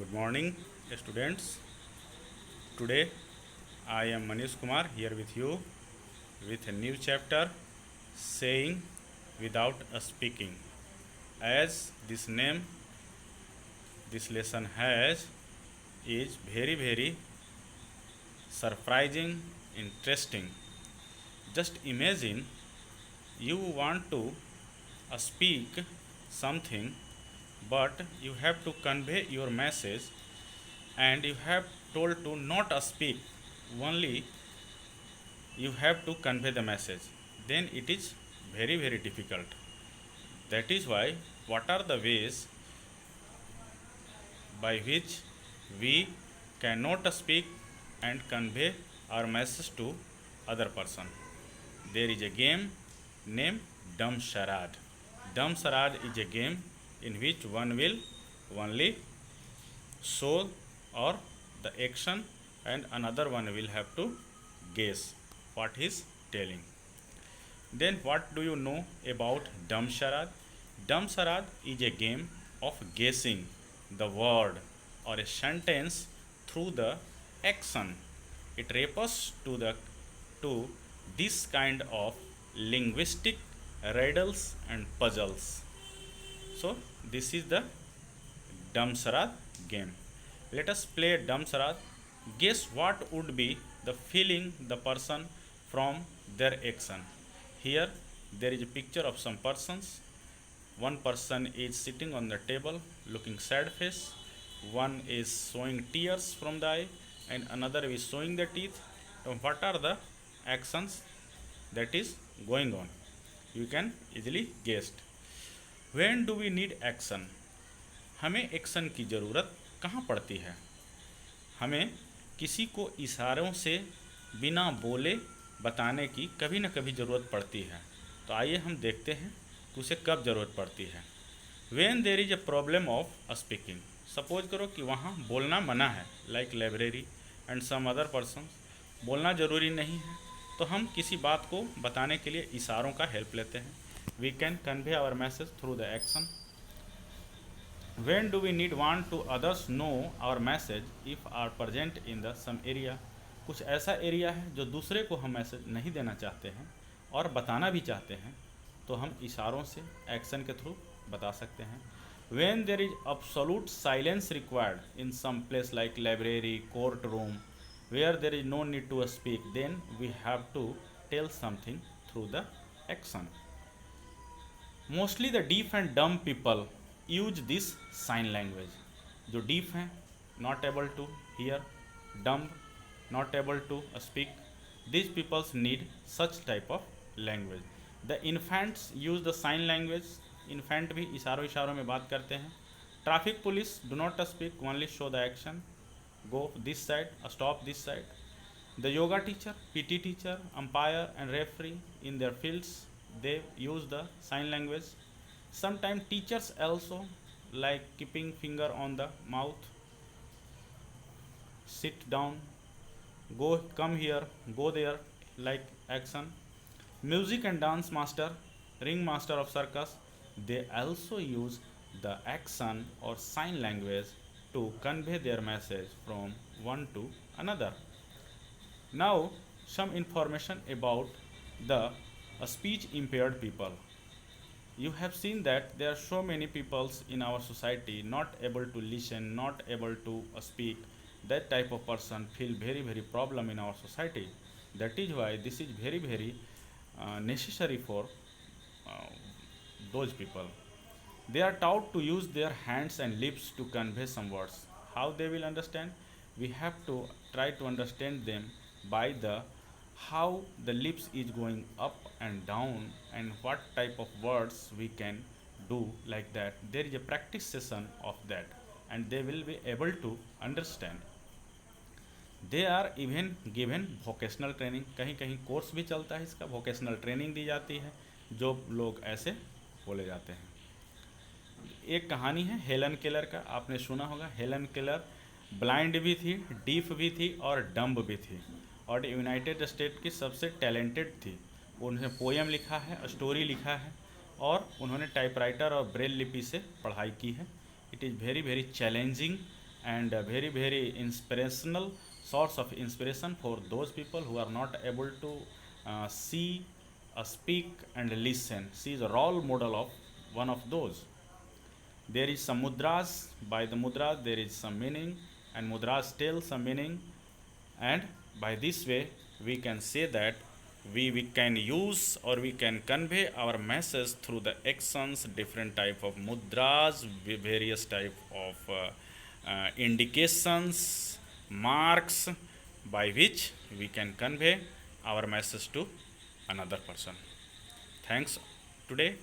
Good morning, students. Today I am Manish Kumar here with you with a new chapter saying without a speaking. As this name this lesson has is very surprising, interesting. Just imagine you want to speak something but you have to convey your message and you have told to not speak, only you have to convey the message, then it is very difficult. That is why what are the ways by which we cannot speak and convey our message to other person. There is a game named dumb charade. Dumb charade is a game in which one will only show or the action and another one will have to guess what he is telling. Then what do you know about dumb charade? Dumb charade is a game of guessing the word or a sentence through the action. It refers to this kind of linguistic riddles and puzzles. So this is the dumb charade game. Let us play dumb charade. Guess what would be the feeling the person from their action. Here there is a picture of some persons. One person is sitting on the table looking sad face. One is showing tears from the eye and another is showing the teeth. What are the actions that is going on? You can easily guess. When do we need action? हमें action की ज़रूरत कहाँ पड़ती है? हमें किसी को इशारों से बिना बोले बताने की कभी न कभी ज़रूरत पड़ती है. तो आइए हम देखते हैं कि उसे कब ज़रूरत पड़ती है. When there is a problem of speaking. Suppose करो कि वहाँ बोलना मना है, like library and some other persons. बोलना ज़रूरी नहीं है, तो हम किसी बात को बताने के लिए इशारों का हेल्प लेते हैं. We can convey our message through the action. When do we need want to others know our message if are present in the some area? कुछ ऐसा एरिया है जो दूसरे को हम मैसेज नहीं देना चाहते हैं और बताना भी चाहते हैं, तो हम इशारों से एक्शन के थ्रू बता सकते हैं. When there is absolute silence required in some place like library, courtroom, where there is no need to speak, then we have to tell something through the action. Mostly the deaf and dumb people use this sign language. जो deaf हैं, not able to hear, dumb, not able to speak, these people need such type of language. The infants use the sign language. Infant भी इशारों में बात करते हैं. Traffic police do not speak, only show the action. Go this side, stop this side. The yoga teacher, PT teacher, umpire and referee in their fields, they use the sign language. Sometimes teachers also, like keeping finger on the mouth, sit down, go, come here, go there, like action. Music and dance master, ring master of circus, they also use the action or sign language to convey their message from one to another. Now some information about the speech impaired people. You have seen that there are so many peoples in our society not able to listen, not able to speak. That type of person feel very problem in our society. That is why this is very necessary for those people. They are taught to use their hands and lips to convey some words. How they will understand? We have to try to understand them by the how the lips is going up and down and what type of words we can do like that. There is a practice session of that and they will be able to understand. They are even given vocational training. कहीं कहीं course भी चलता है इसका, vocational training दी जाती है जो लोग ऐसे बोले जाते हैं. एक कहानी है हेलन केलर का, आपने सुना होगा. हेलन केलर ब्लाइंड भी थी, डीफ भी थी और डम्ब भी थी और यूनाइटेड स्टेट की सबसे टैलेंटेड थी. उन्होंने पोएम लिखा है, स्टोरी लिखा है और उन्होंने टाइपराइटर और ब्रेल लिपि से पढ़ाई की है. It is very challenging and a very very inspirational source of inspiration for those people who are not able to see, speak and listen. She is a role model of one of those. There is some mudras. By the mudras there is some meaning, and mudras tell some meaning, and by this way we can say that we can use or we can convey our message through the actions, different type of mudras, various type of indications, marks, by which we can convey our message to another person. Thanks today.